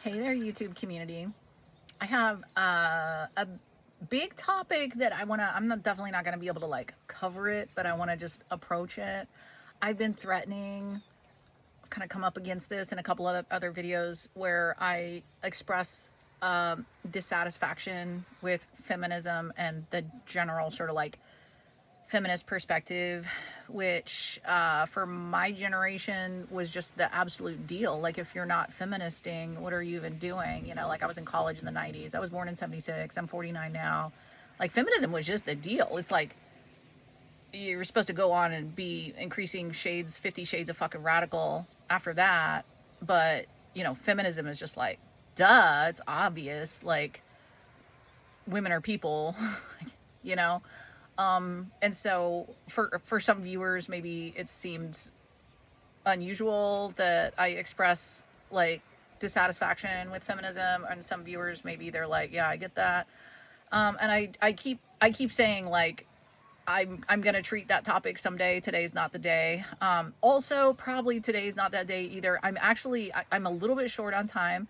Hey there, YouTube community. I have a big topic that I'm definitely not going to be able to like cover it, but I want to just approach it. I've been threatening, kind of come up against this in a couple of other videos where I express dissatisfaction with feminism and the general sort of like feminist perspective, which for my generation was just the absolute deal. Like, if you're not feministing, what are you even doing? You know, like, I was in college in the 90s. I was born in 76. I'm 49 now. Like, feminism was just the deal. It's like you're supposed to go on and be increasing shades, 50 shades of fucking radical after that. But, you know, feminism is just like, duh, it's obvious. Like, women are people, you know? And so for some viewers, maybe it seemed unusual that I express like dissatisfaction with feminism, and some viewers, maybe they're like, yeah, I get that. And I keep saying, like, I'm gonna treat that topic someday. Today's not the day. Also, probably today's not that day either. I'm a little bit short on time,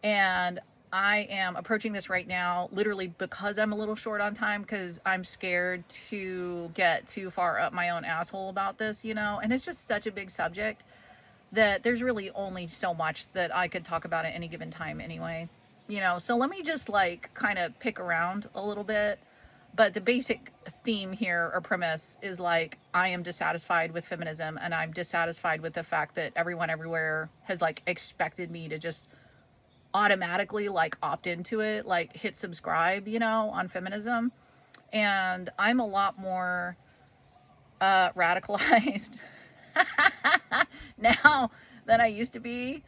and I am approaching this right now literally because I'm a little short on time, because I'm scared to get too far up my own asshole about this, you know? And it's just such a big subject that there's really only so much that I could talk about at any given time anyway, you know? So let me just like kind of pick around a little bit. But the basic theme here, or premise, is like, I am dissatisfied with feminism, and I'm dissatisfied with the fact that everyone everywhere has like expected me to just automatically like opt into it, like hit subscribe, you know, on feminism. And I'm a lot more radicalized now than I used to be,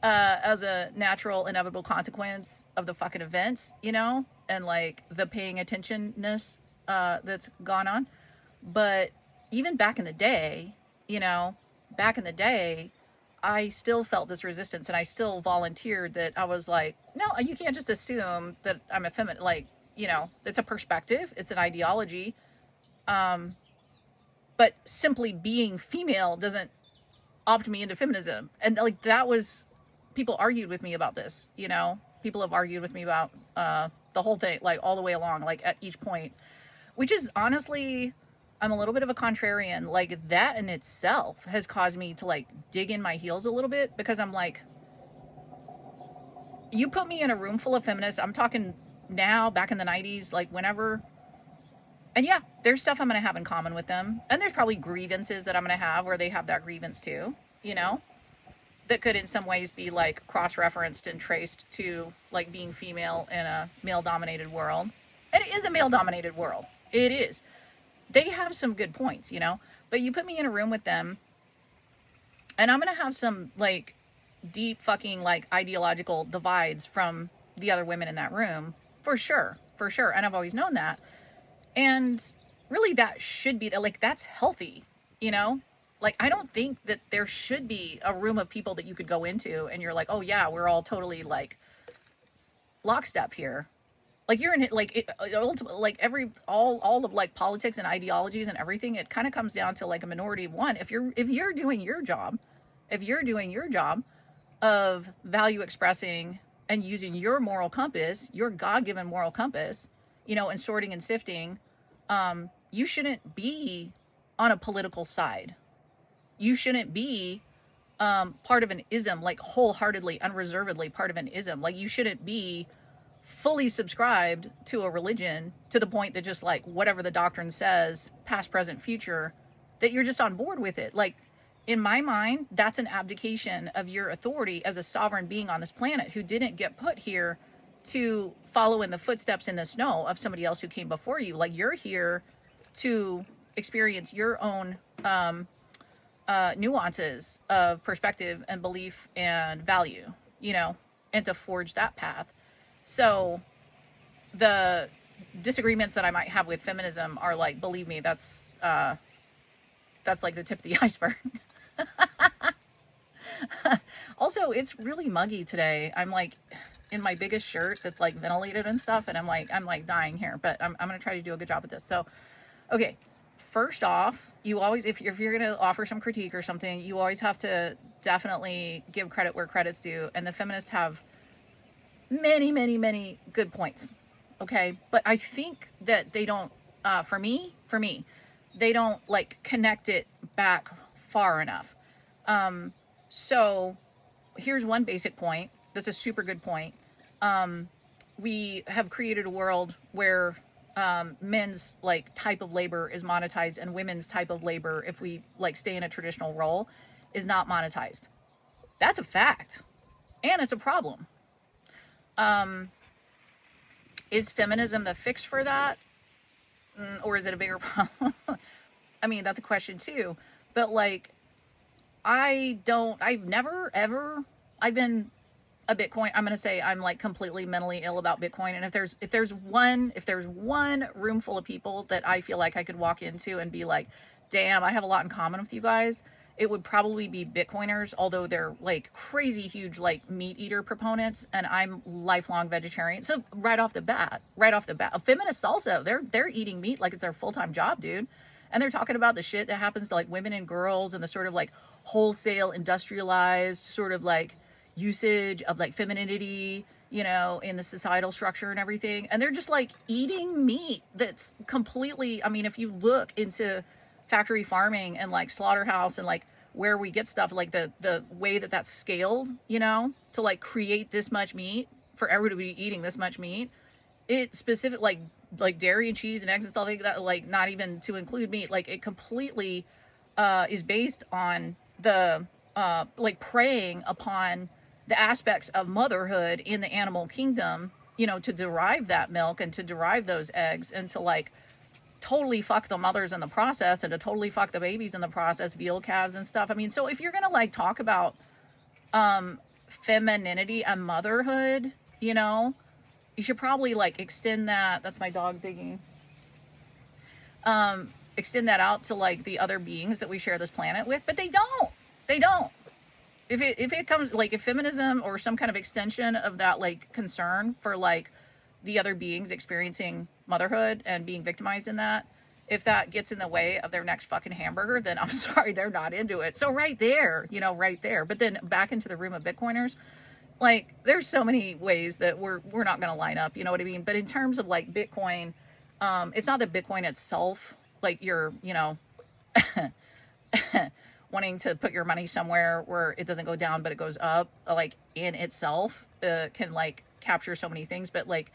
as a natural inevitable consequence of the fucking events, you know, and like the paying attentionness that's gone on. But even back in the day, you know, back in the day, I still felt this resistance, and I still volunteered that I was like, no, you can't just assume that I'm a feminist. Like, you know, it's a perspective, it's an ideology. But simply being female doesn't opt me into feminism. And like, that was, people argued with me about this, you know, people have argued with me about the whole thing, like all the way along, like at each point, which is honestly, I'm a little bit of a contrarian. Like, that in itself has caused me to like dig in my heels a little bit, because I'm like, you put me in a room full of feminists, I'm talking now, back in the 90s, like whenever, and yeah, there's stuff I'm going to have in common with them, and there's probably grievances that I'm going to have where they have that grievance too, you know, that could in some ways be like cross-referenced and traced to like being female in a male-dominated world. And it is a male-dominated world, it is. They have some good points, you know, but you put me in a room with them, and I'm going to have some like deep fucking like ideological divides from the other women in that room, for sure, for sure. And I've always known that. And really, that should be like, that's healthy, you know? Like, I don't think that there should be a room of people that you could go into and you're like, oh yeah, we're all totally like lockstep here. Like, you're in it, like it, ultimately, like all of like politics and ideologies and everything, it kind of comes down to like a minority of one. If you're doing your job, of value expressing and using your moral compass, your God-given moral compass, you know, and sorting and sifting, you shouldn't be on a political side. You shouldn't be part of an ism, like wholeheartedly, unreservedly part of an ism. Like, you shouldn't be fully subscribed to a religion to the point that just like whatever the doctrine says, past, present, future, that you're just on board with it. Like, in my mind, that's an abdication of your authority as a sovereign being on this planet, who didn't get put here to follow in the footsteps in the snow of somebody else who came before you. Like, you're here to experience your own nuances of perspective and belief and value, you know, and to forge that path. So the disagreements that I might have with feminism are like, believe me, that's like the tip of the iceberg. Also, it's really muggy today. I'm like in my biggest shirt that's like ventilated and stuff, and I'm like dying here, but I'm gonna try to do a good job at this. So, okay, first off, you always, if you're gonna offer some critique or something, you always have to definitely give credit where credit's due, and the feminists have many, many, many good points. Okay. But I think that they don't, for me, they don't like connect it back far enough. So here's one basic point. That's a super good point. We have created a world where men's like type of labor is monetized and women's type of labor, if we like stay in a traditional role, is not monetized. That's a fact. And it's a problem. Is feminism the fix for that? Or is it a bigger problem? I mean, that's a question too. But like, I've never, ever, I've been a Bitcoin. I'm going to say I'm like completely mentally ill about Bitcoin. And if there's one room full of people that I feel like I could walk into and be like, damn, I have a lot in common with you guys, it would probably be Bitcoiners, although they're like crazy huge like meat eater proponents, and I'm lifelong vegetarian. So right off the bat, feminists also, they're eating meat like it's their full-time job, dude. And they're talking about the shit that happens to like women and girls and the sort of like wholesale industrialized sort of like usage of like femininity, you know, in the societal structure and everything. And they're just like eating meat that's completely, I mean, if you look into factory farming and like slaughterhouse and like where we get stuff, like the way that that's scaled, you know, to like create this much meat for everybody to be eating this much meat, it specific like dairy and cheese and eggs and stuff like that, like not even to include meat, like it completely is based on the like preying upon the aspects of motherhood in the animal kingdom, you know, to derive that milk and to derive those eggs, and to like totally fuck the mothers in the process, and to totally fuck the babies in the process, veal calves and stuff. I mean, so if you're gonna like talk about femininity and motherhood, you know, you should probably like extend that. That's my dog digging. Extend that out to like the other beings that we share this planet with, but they don't. If it comes like, if feminism or some kind of extension of that like concern for like the other beings experiencing motherhood and being victimized in that, if that gets in the way of their next fucking hamburger, then I'm sorry, they're not into it. So right there, you know, right there. But then back into the room of Bitcoiners, like there's so many ways that we're not going to line up, you know what I mean? But in terms of like Bitcoin, it's not that Bitcoin itself, like you're, you know, wanting to put your money somewhere where it doesn't go down but it goes up, like in itself can like capture so many things. But like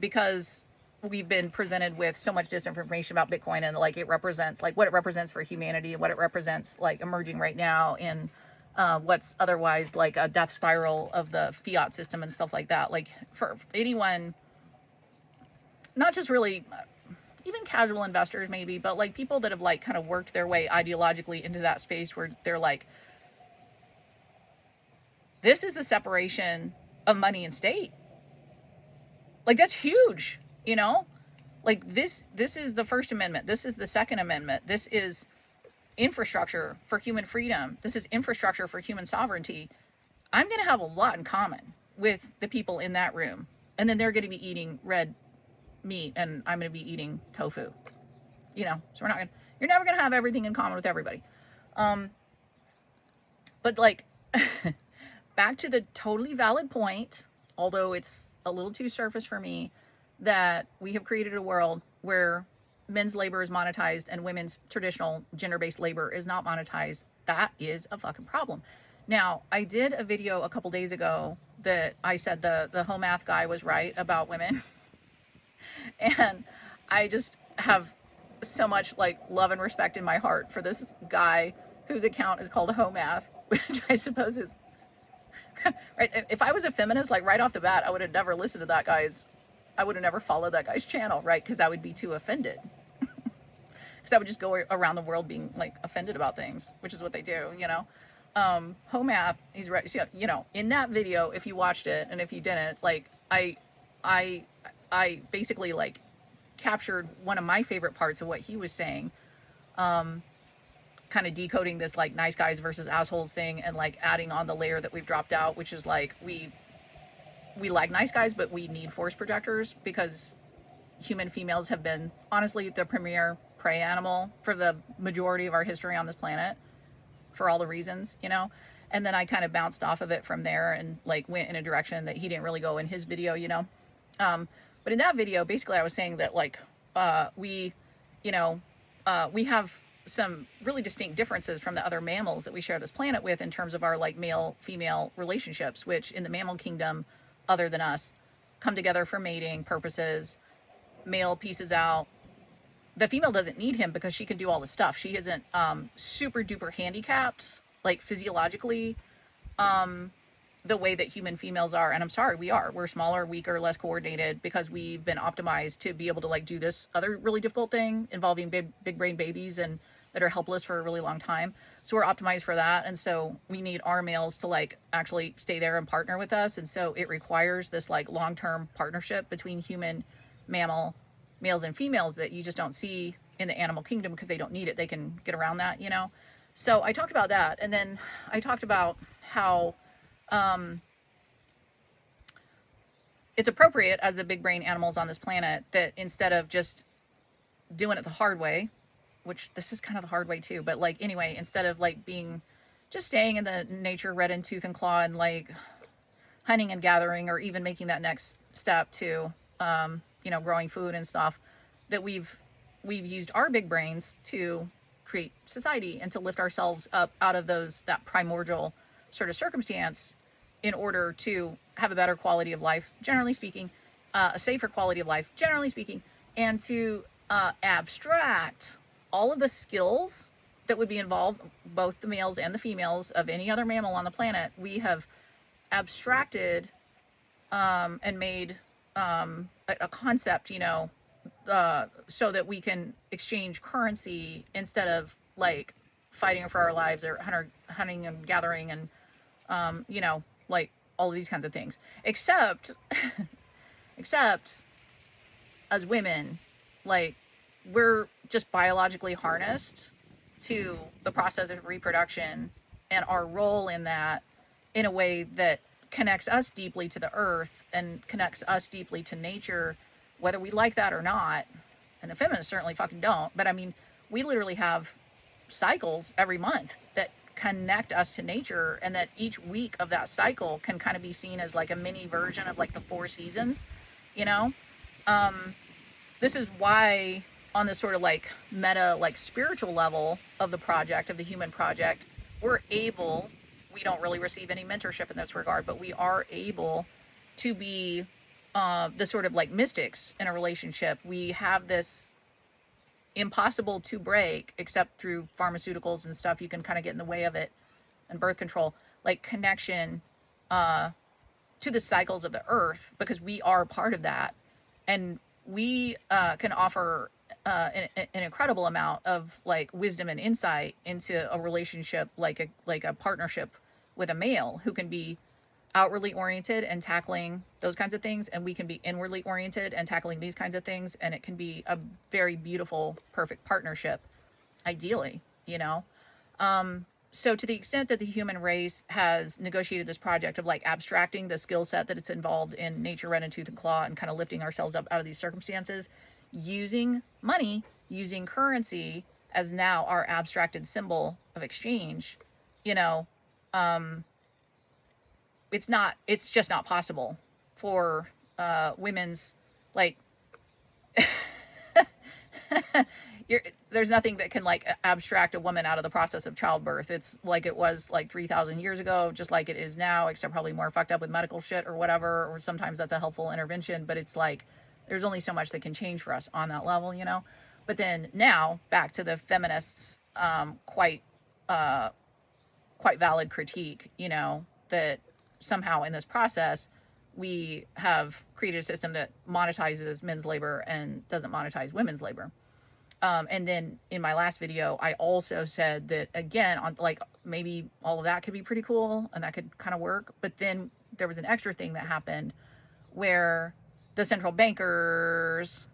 because we've been presented with so much disinformation about Bitcoin, and like it represents like what it represents for humanity and what it represents like emerging right now in what's otherwise like a death spiral of the fiat system and stuff like that. Like for anyone, not just really even casual investors maybe, but like people that have like kind of worked their way ideologically into that space where they're like, this is the separation of money and state. Like that's huge, you know? Like this is the First Amendment. This is the Second Amendment. This is infrastructure for human freedom. This is infrastructure for human sovereignty. I'm going to have a lot in common with the people in that room. And then they're going to be eating red meat and I'm going to be eating tofu, you know? So you're never going to have everything in common with everybody. But like back to the totally valid point, although it's a little too surface for me, that we have created a world where men's labor is monetized and women's traditional gender-based labor is not monetized. That is a fucking problem. Now, I did a video a couple days ago that I said the home math guy was right about women. And I just have so much like love and respect in my heart for this guy whose account is called Home Math, which I suppose is right. If I was a feminist, like right off the bat, I would have never listened to that guy's, I would have never followed that guy's channel, right? Because I would be too offended. Because I would just go around the world being like offended about things, which is what they do, you know? Home Math, he's right. So, you know, in that video, if you watched it and if you didn't, like I basically like captured one of my favorite parts of what he was saying, kind of decoding this like nice guys versus assholes thing and like adding on the layer that we've dropped out, which is like we like nice guys, but we need force projectors because human females have been honestly the premier prey animal for the majority of our history on this planet for all the reasons, you know? And then I kind of bounced off of it from there and like went in a direction that he didn't really go in his video, but in that video, basically I was saying that like we have some really distinct differences from the other mammals that we share this planet with in terms of our like male female relationships, which in the mammal kingdom, other than us, come together for mating purposes. Male pieces out. The female doesn't need him because she can do all the stuff. She isn't super duper handicapped, like physiologically, the way that human females are. And I'm sorry, we're smaller, weaker, less coordinated, because we've been optimized to be able to like do this other really difficult thing involving big brain babies and that are helpless for a really long time. So we're optimized for that. And so we need our males to like actually stay there and partner with us. And so it requires this like long-term partnership between human, mammal, males and females that you just don't see in the animal kingdom because they don't need it. They can get around that, So I talked about that. And then I talked about how it's appropriate as the big brain animals on this planet that instead of just doing it the hard way, which this is kind of the hard way too, but like anyway, instead of like just staying in the nature red in tooth and claw and like hunting and gathering, or even making that next step to growing food and stuff, that we've used our big brains to create society and to lift ourselves up out of that primordial sort of circumstance in order to have a better quality of life, generally speaking, a safer quality of life, generally speaking, and to abstract all of the skills that would be involved, both the males and the females of any other mammal on the planet. We have abstracted and made a concept, so that we can exchange currency instead of like fighting for our lives or hunting and gathering and like all of these kinds of things, except as women, like we're just biologically harnessed to the process of reproduction and our role in that in a way that connects us deeply to the earth and connects us deeply to nature, whether we like that or not. And the feminists certainly fucking don't, but I mean, we literally have cycles every month that connect us to nature, and that each week of that cycle can kind of be seen as like a mini version of like the 4 seasons, this is why on this sort of like meta, like spiritual level of the project, of the human project, we don't really receive any mentorship in this regard, but we are able to be the sort of like mystics in a relationship. We have this impossible to break, except through pharmaceuticals and stuff, you can kind of get in the way of it, and birth control, like connection to the cycles of the earth, because we are part of that. And we can offer an incredible amount of like wisdom and insight into a relationship, like a partnership with a male who can be outwardly oriented and tackling those kinds of things, and we can be inwardly oriented and tackling these kinds of things, and it can be a very beautiful, perfect partnership, ideally, so to the extent that the human race has negotiated this project of like abstracting the skill set that it's involved in nature red and tooth and claw and kind of lifting ourselves up out of these circumstances, using money, using currency as now our abstracted symbol of exchange, it's just not possible for women's like there's nothing that can like abstract a woman out of the process of childbirth. It's like it was like 3,000 years ago, just like it is now, except probably more fucked up with medical shit or whatever, or sometimes that's a helpful intervention, but it's like there's only so much that can change for us on that level, But then now back to the feminists quite valid critique, that somehow in this process we have created a system that monetizes men's labor and doesn't monetize women's labor. And then in my last video, I also said that, again, on like maybe all of that could be pretty cool and that could kind of work. But then there was an extra thing that happened where the central bankers,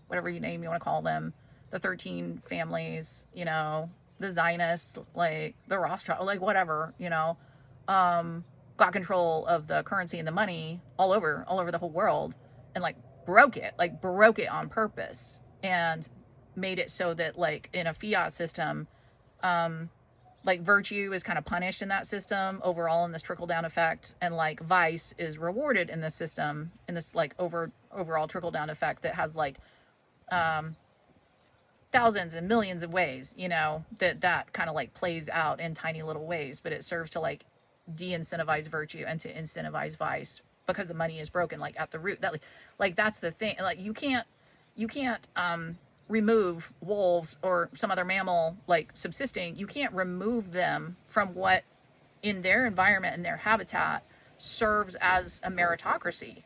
whatever you want to call them, the 13 families, the Zionists, like the Rothschild, like whatever, got control of the currency and the money all over the whole world, and like broke it on purpose, and made it so that like in a fiat system, like virtue is kind of punished in that system overall in this trickle down effect, and like vice is rewarded in this system in this like overall trickle down effect that has like um thousands and millions of ways, you know, that kind of like plays out in tiny little ways, but it serves to like de-incentivize virtue and to incentivize vice because the money is broken like at the root. That like that's the thing. Like you can't remove wolves or some other mammal like subsisting. You can't remove them from what in their environment and their habitat serves as a meritocracy.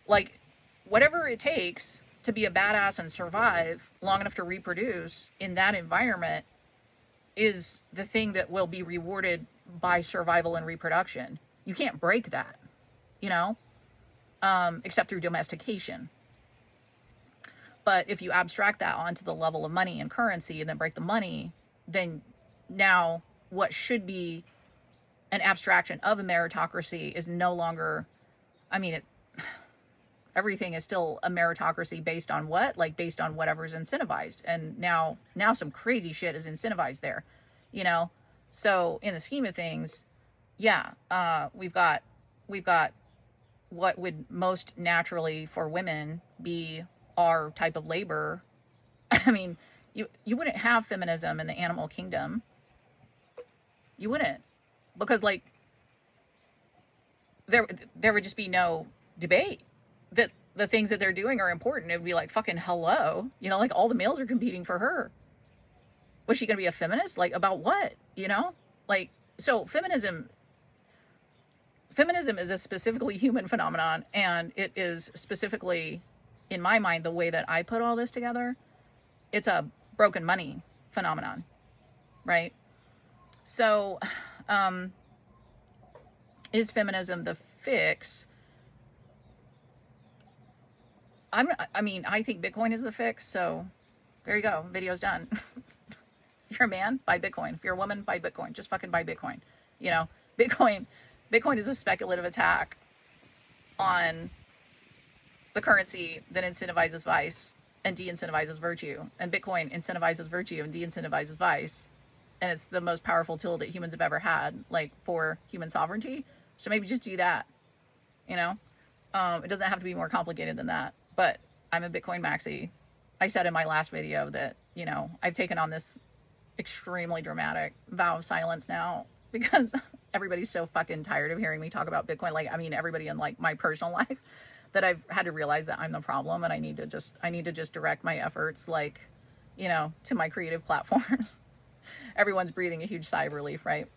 Like whatever it takes to be a badass and survive long enough to reproduce in that environment is the thing that will be rewarded by survival and reproduction. You can't break that, you know, except through domestication. But if you abstract that onto the level of money and currency and then break the money, then now what should be an abstraction of a meritocracy is no longer, I mean, everything is still a meritocracy based on what? Like based on whatever's incentivized. And now some crazy shit is incentivized there, you know? So in the scheme of things, yeah, we've got what would most naturally for women be our type of labor. I mean, you wouldn't have feminism in the animal kingdom. You wouldn't, because like there would just be no debate that the things that they're doing are important. It would be like, fucking hello, you know, like all the males are competing for her. Was she gonna be a feminist? Like about what, you know? Like, so feminism is a specifically human phenomenon, and it is specifically, in my mind, the way that I put all this together, it's a broken money phenomenon, right? So, is feminism the fix? I mean, I think Bitcoin is the fix, so there you go. Video's done. If you're a man, buy Bitcoin. If you're a woman, buy Bitcoin. Just fucking buy Bitcoin. You know, Bitcoin is a speculative attack on the currency that incentivizes vice and de-incentivizes virtue. And Bitcoin incentivizes virtue and de-incentivizes vice. And it's the most powerful tool that humans have ever had, like, for human sovereignty. So maybe just do that, you know? It doesn't have to be more complicated than that. But I'm a Bitcoin maxi. I said in my last video that, you know, I've taken on this extremely dramatic vow of silence now because everybody's so fucking tired of hearing me talk about Bitcoin. Like, I mean, everybody in like my personal life, that I've had to realize that I'm the problem, and I need to just direct my efforts, like, you know, to my creative platforms. Everyone's breathing a huge sigh of relief, right?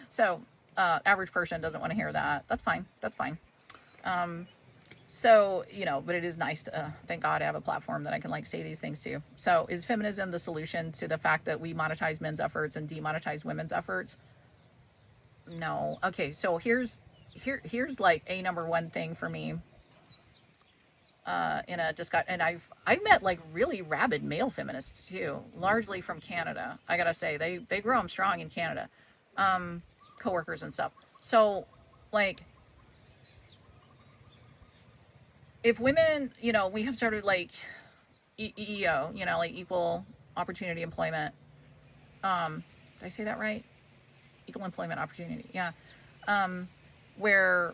So, average person doesn't want to hear that. That's fine. That's fine. So, you know, but it is nice to, thank God I have a platform that I can like say these things to. So is feminism the solution to the fact that we monetize men's efforts and demonetize women's efforts? No. Okay. So here's like a number one thing for me, in a discussion. And I've met like really rabid male feminists too, largely from Canada. I gotta say, they grow them strong in Canada, coworkers and stuff. So like, if women, you know, we have started like EEO, you know, like equal opportunity employment. Did I say that right? Equal employment opportunity. Yeah. Where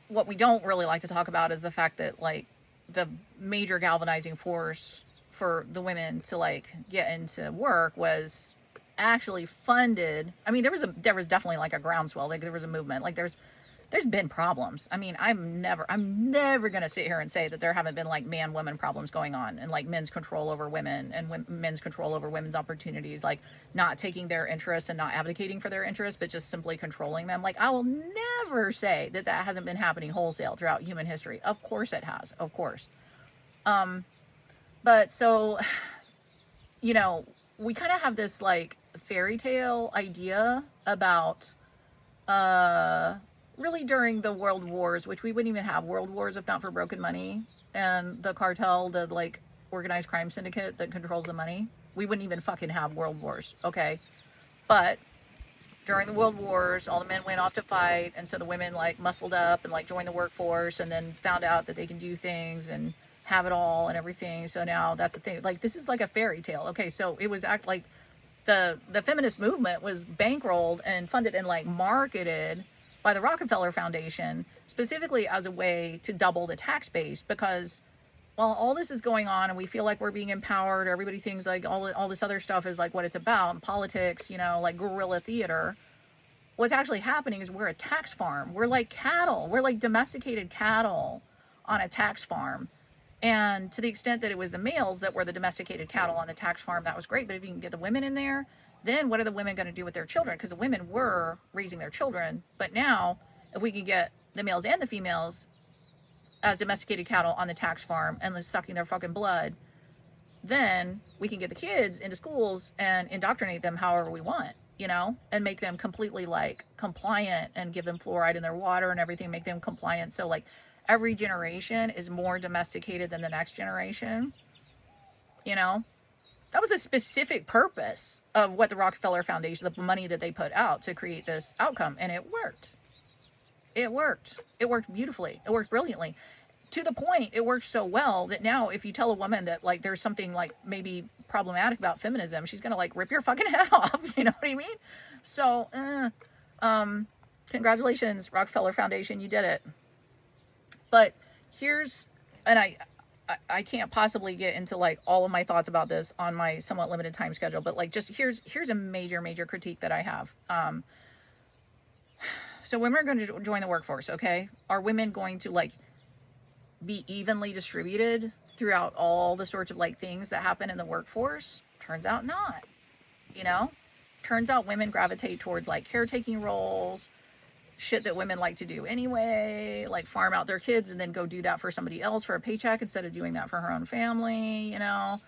what we don't really like to talk about is the fact that like the major galvanizing force for the women to like get into work was actually funded. I mean, there was definitely like a groundswell. Like there was a movement. Like there's been problems. I mean, I'm never going to sit here and say that there haven't been like man-woman problems going on, and like men's control over women and men's control over women's opportunities, like not taking their interests and not advocating for their interests, but just simply controlling them. Like I will never say that hasn't been happening wholesale throughout human history. Of course it has. Of course. But so, you know, we kind of have this like fairy tale idea about, really during the world wars, which we wouldn't even have world wars if not for broken money and the cartel, the like organized crime syndicate that controls the money. We wouldn't even fucking have world wars, okay? But during the world wars, all the men went off to fight, and so the women like muscled up and like joined the workforce, and then found out that they can do things and have it all and everything. So now that's the thing. Like this is like a fairy tale. Okay, so it was the feminist movement was bankrolled and funded and like marketed by the Rockefeller Foundation specifically as a way to double the tax base, because while all this is going on and we feel like we're being empowered, everybody thinks like all this other stuff is like what it's about, politics, you know, like guerrilla theater. What's actually happening is we're a tax farm. We're like cattle. We're like domesticated cattle on a tax farm. And to the extent that it was the males that were the domesticated cattle on the tax farm, that was great. But if you can get the women in there, then what are the women going to do with their children? Because the women were raising their children. But now, if we can get the males and the females as domesticated cattle on the tax farm and then sucking their fucking blood, then we can get the kids into schools and indoctrinate them however we want, you know, and make them completely like compliant and give them fluoride in their water and everything, make them compliant. So like every generation is more domesticated than the next generation, you know. That was the specific purpose of what the Rockefeller Foundation, the money that they put out to create this outcome. And it worked. It worked. It worked beautifully. It worked brilliantly. To the point, it works so well that now if you tell a woman that like there's something like maybe problematic about feminism, she's gonna like rip your fucking head off. You know what I mean? So, congratulations, Rockefeller Foundation, you did it. But here's, and I can't possibly get into like all of my thoughts about this on my somewhat limited time schedule, but like just here's a major critique that I have. So women are going to join the workforce, okay? Are women going to like be evenly distributed throughout all the sorts of like things that happen in the workforce? Turns out not, you know? Turns out women gravitate towards like caretaking roles, shit that women like to do anyway, like farm out their kids and then go do that for somebody else for a paycheck instead of doing that for her own family, you know?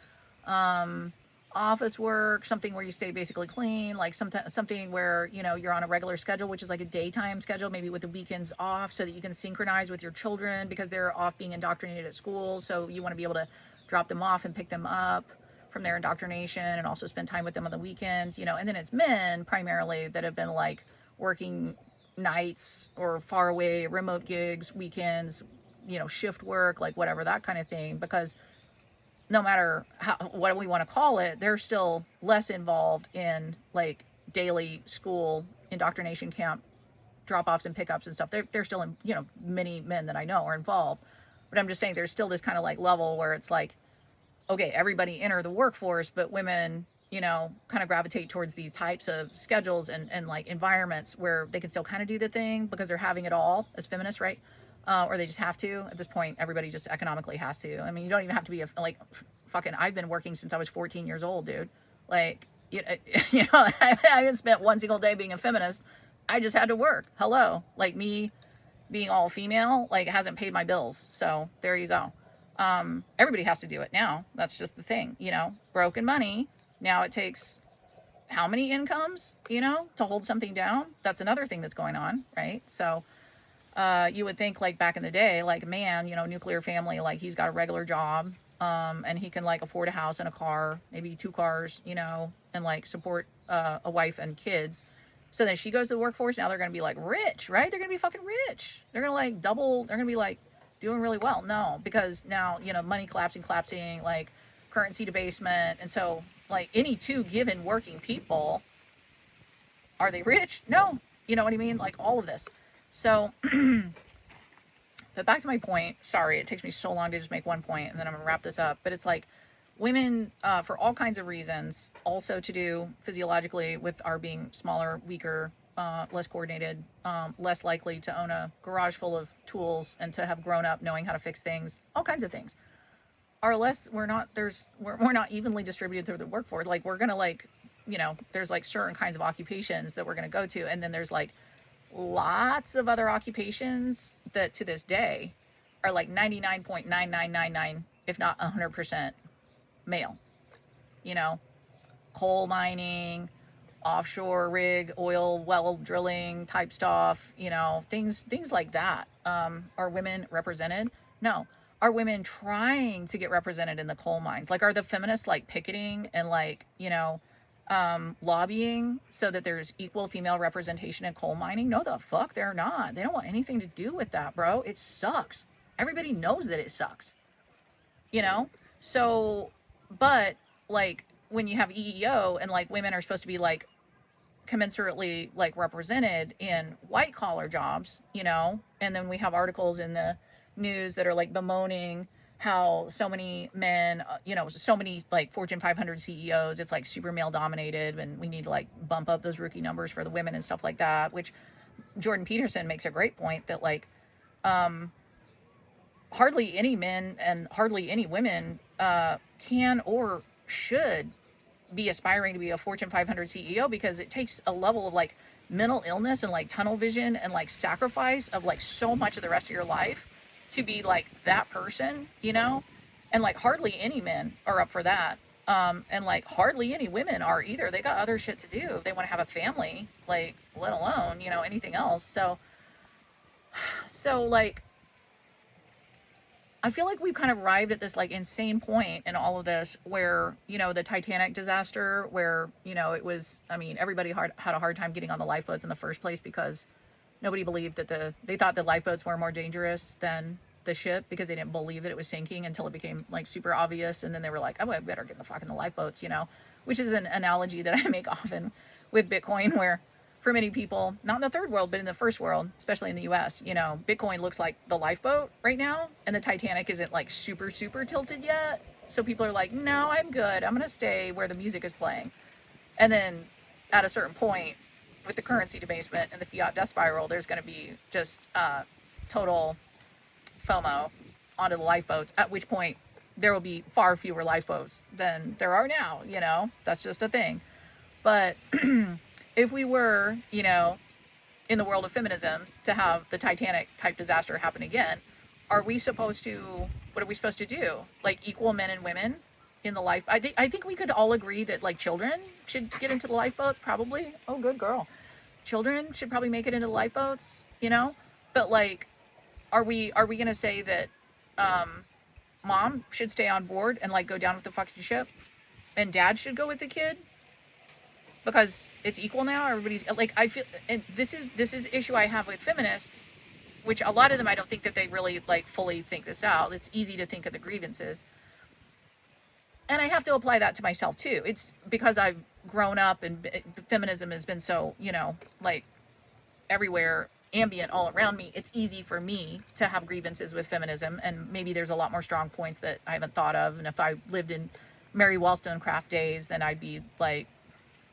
Office work, something where you stay basically clean, like something where, you know, you're on a regular schedule, which is like a daytime schedule, maybe with the weekends off so that you can synchronize with your children because they're off being indoctrinated at school. So you want to be able to drop them off and pick them up from their indoctrination and also spend time with them on the weekends, you know. And then it's men primarily that have been like working nights or far away remote gigs, weekends, you know, shift work, like whatever, that kind of thing, because no matter how, what we want to call it, they're still less involved in like daily school indoctrination camp drop-offs and pickups and stuff. They're still in, you know, many men that I know are involved, but I'm just saying there's still this kind of like level where it's like, okay, everybody enter the workforce, but women, you know, kind of gravitate towards these types of schedules and like environments where they can still kind of do the thing because they're having it all as feminists, right? Or they just have to. At this point, everybody just economically has to. I mean, you don't even have to be like fucking, I've been working since I was 14 years old, dude. Like, you know, I haven't spent one single day being a feminist. I just had to work. Hello. Like me being all female, like hasn't paid my bills. So there you go. Everybody has to do it now. That's just the thing, you know, broken money. Now it takes how many incomes, you know, to hold something down? That's another thing that's going on, right? So, you would think like back in the day, like man, you know, nuclear family, like he's got a regular job, and he can like afford a house and a car, maybe 2 cars, you know, and like support, a wife and kids. So then she goes to the workforce. Now they're going to be like rich, right? They're going to be fucking rich. They're going to like double, they're going to be like doing really well. No, because now, you know, money collapsing, like currency debasement. And so like any two given working people, are they rich? No. You know what I mean? Like all of this. So, but back to my point, sorry, it takes me so long to just make one point and then I'm gonna wrap this up, but it's like women, for all kinds of reasons, also to do physiologically with our being smaller, weaker, less coordinated, less likely to own a garage full of tools and to have grown up knowing how to fix things, all kinds of things, are less, we're not evenly distributed through the workforce. Like we're gonna like, you know, there's like certain kinds of occupations that we're gonna go to, and then there's like lots of other occupations that to this day are like 99.9999, if not 100% male, you know, coal mining, offshore rig, oil well drilling type stuff, you know, things like that. Are women represented? No. Are women trying to get represented in the coal mines? Like, are the feminists like picketing and like, you know, lobbying so that there's equal female representation in coal mining? No, the fuck they're not. They don't want anything to do with that, bro. It sucks. Everybody knows that it sucks, you know? So, but like when you have EEO and like women are supposed to be like commensurately like represented in white collar jobs, you know, and then we have articles in the news that are like bemoaning how so many men, you know, so many like Fortune 500 CEOs, it's like super male dominated, and we need to like bump up those rookie numbers for the women and stuff like that, which Jordan Peterson makes a great point that like hardly any men and hardly any women can or should be aspiring to be a Fortune 500 CEO, because it takes a level of like mental illness and like tunnel vision and like sacrifice of like so much of the rest of your life to be like that person, you know? And like hardly any men are up for that. And like hardly any women are either. They got other shit to do if they want to have a family, like let alone, you know, anything else. So like I feel like we've kind of arrived at this like insane point in all of this where, you know, the Titanic disaster where, you know, it was, I mean, everybody had a hard time getting on the lifeboats in the first place because nobody believed that they thought the lifeboats were more dangerous than the ship because they didn't believe that it was sinking until it became like super obvious. And then they were like, oh, I better get the fuck in the lifeboats, you know, which is an analogy that I make often with Bitcoin, where for many people, not in the third world, but in the first world, especially in the US, you know, Bitcoin looks like the lifeboat right now, and the Titanic isn't like super, super tilted yet. So people are like, no, I'm good. I'm going to stay where the music is playing. And then at a certain point, with the currency debasement and the fiat death spiral, there's going to be just total FOMO onto the lifeboats, at which point there will be far fewer lifeboats than there are now, you know, that's just a thing. But if we were, you know, in the world of feminism to have the Titanic type disaster happen again, what are we supposed to do? Like equal men and women in the life? I think we could all agree that like children should get into the lifeboats, probably. Oh, good girl. Children should probably make it into the lifeboats, you know? But like, are we going to say that mom should stay on board and like go down with the fucking ship and dad should go with the kid? Because it's equal now. Everybody's like, I feel, and this is the issue I have with feminists, which a lot of them, I don't think that they really like fully think this out. It's easy to think of the grievances. And I have to apply that to myself too. It's because I've grown up and feminism has been so, you know, like everywhere, ambient all around me. It's easy for me to have grievances with feminism. And maybe there's a lot more strong points that I haven't thought of. And if I lived in Mary Wollstonecraft days, then I'd be like,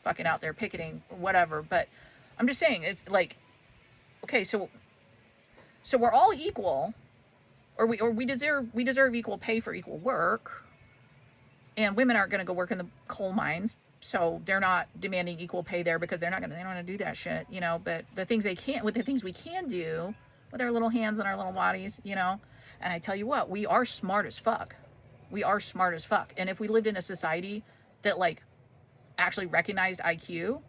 fucking out there picketing or whatever. But I'm just saying, if like, okay, so we're all equal, or we deserve equal pay for equal work, and women aren't going to go work in the coal mines, so they're not demanding equal pay there because they don't want to do that shit, you know. But the things we can do with our little hands and our little bodies, you know. And I tell you what, we are smart as fuck. And if we lived in a society that like actually recognized IQ,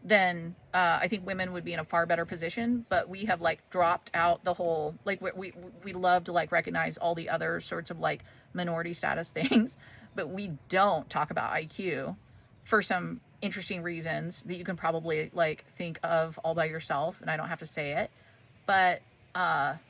then I think women would be in a far better position. But we have like dropped out the whole, like we love to like recognize all the other sorts of like minority status things, but we don't talk about IQ for some interesting reasons that you can probably like think of all by yourself, and I don't have to say it. But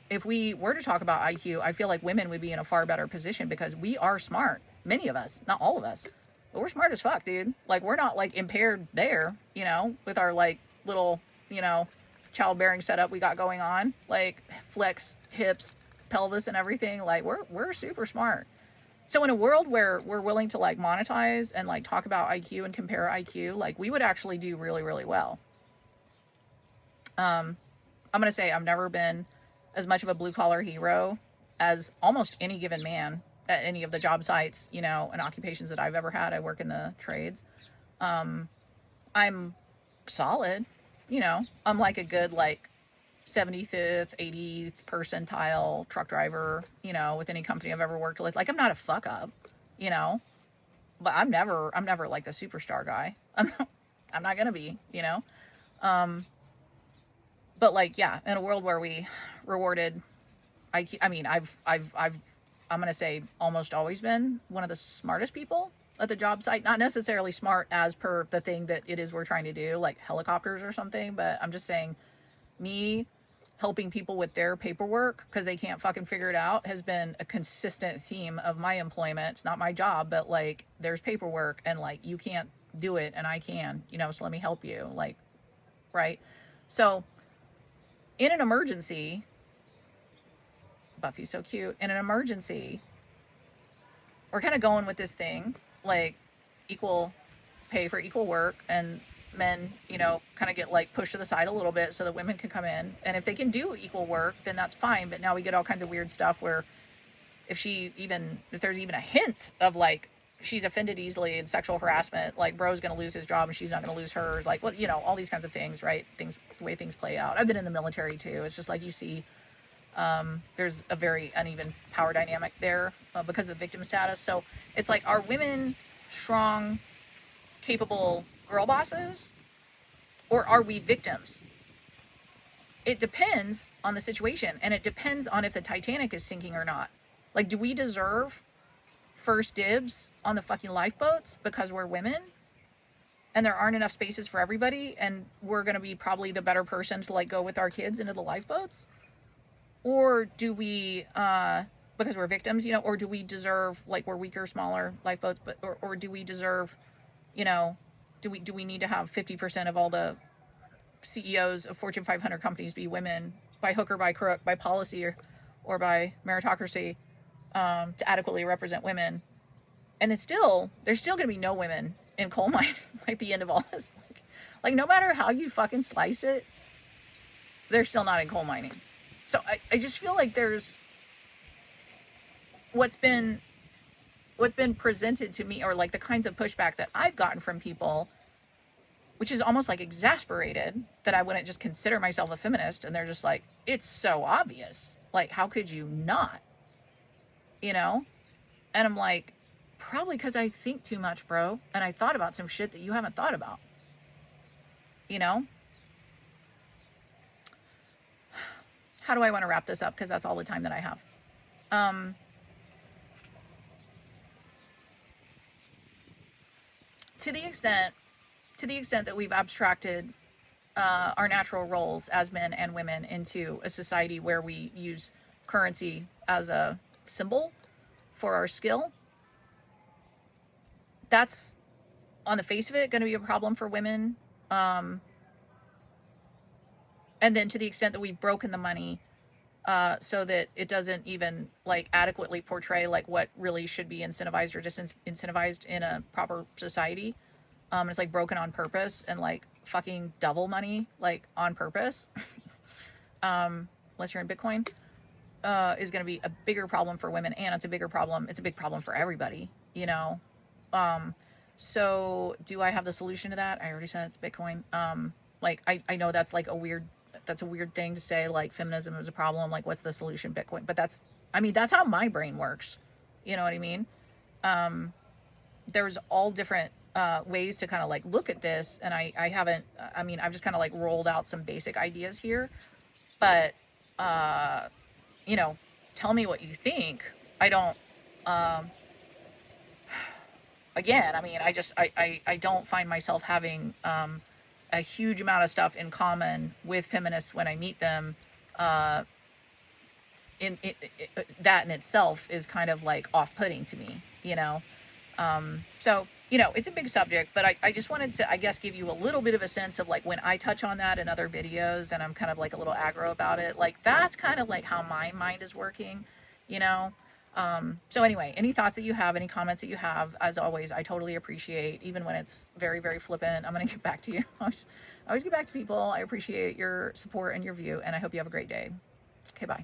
if we were to talk about IQ, I feel like women would be in a far better position because we are smart. Many of us, not all of us. But we're smart as fuck, dude. Like, we're not, like, impaired there, you know, with our, like, little, you know, childbearing setup we got going on. Like, flex, hips, pelvis, and everything. Like, we're super smart. So in a world where we're willing to, like, monetize and, like, talk about IQ and compare IQ, like, we would actually do really, really well. I'm going to say I've never been as much of a blue-collar hero as almost any given man at any of the job sites, you know, and occupations that I've ever had. I work in the trades. I'm solid, you know. I'm like a good, like, 75th, 80th percentile truck driver, you know, with any company I've ever worked with. Like, I'm not a fuck up, you know, but I'm never like the superstar guy. I'm not gonna be, you know. But like, yeah, in a world where we rewarded IQ, I mean, I'm going to say almost always been one of the smartest people at the job site. Not necessarily smart as per the thing that it is we're trying to do, like helicopters or something, but I'm just saying me helping people with their paperwork because they can't fucking figure it out has been a consistent theme of my employment. It's not my job, but like there's paperwork and like you can't do it and I can, you know, so let me help you. Like, right? So in an emergency, Buffy's so cute. In an emergency, we're kind of going with this thing like equal pay for equal work, and men, you know, kind of get like pushed to the side a little bit so that women can come in. And if they can do equal work, then that's fine. But now we get all kinds of weird stuff where if there's even a hint of like she's offended easily in sexual harassment, like bro's gonna lose his job and she's not gonna lose hers, like, well, you know, all these kinds of things, right? Things, the way things play out. I've been in the military too. It's just like you see there's a very uneven power dynamic there because of the victim status. So it's like, are women strong, capable girl bosses, or are we victims? It depends on the situation, and it depends on if the Titanic is sinking or not. Like, do we deserve first dibs on the fucking lifeboats because we're women and there aren't enough spaces for everybody, and we're going to be probably the better person to like go with our kids into the lifeboats? Or do we because we're victims, you know, or do we deserve, like, we're weaker, smaller lifeboats, but or do we deserve, you know, do we need to have 50% of all the CEOs of Fortune 500 companies be women by hook or by crook, by policy or by meritocracy, to adequately represent women? And there's still going to be no women in coal mining at the end of all this. Like no matter how you fucking slice it, they're still not in coal mining. So I just feel like there's what's been presented to me, or like the kinds of pushback that I've gotten from people, which is almost like exasperated that I wouldn't just consider myself a feminist, and they're just like, it's so obvious. Like, how could you not? You know? And I'm like, probably because I think too much, bro. And I thought about some shit that you haven't thought about. You know? How do I want to wrap this up? Because that's all the time that I have. To the extent that we've abstracted our natural roles as men and women into a society where we use currency as a symbol for our skill, that's, on the face of it, going to be a problem for women. And then to the extent that we've broken the money so that it doesn't even like adequately portray like what really should be incentivized or disincentivized in a proper society. It's like broken on purpose and like fucking double money, like on purpose. Unless you're in Bitcoin, is going to be a bigger problem for women, and it's a big problem for everybody, you know? So do I have the solution to that? I already said it's Bitcoin. Like, I know that's like a weird thing to say, like feminism is a problem, like what's the solution? Bitcoin. But that's how my brain works. You know what I mean? There's all different ways to kind of like look at this, and I've just kind of like rolled out some basic ideas here, but you know, tell me what you think. I don't again, I don't find myself having a huge amount of stuff in common with feminists when I meet them. That in itself is kind of like off-putting to me, you know? So, you know, it's a big subject, but I just wanted to, I guess, give you a little bit of a sense of like when I touch on that in other videos and I'm kind of like a little aggro about it, like that's kind of like how my mind is working, you know? So anyway, any thoughts that you have, any comments that you have, as always, I totally appreciate, even when it's very, very flippant. I'm going to get back to you. I always get back to people. I appreciate your support and your view, and I hope you have a great day. Okay, bye.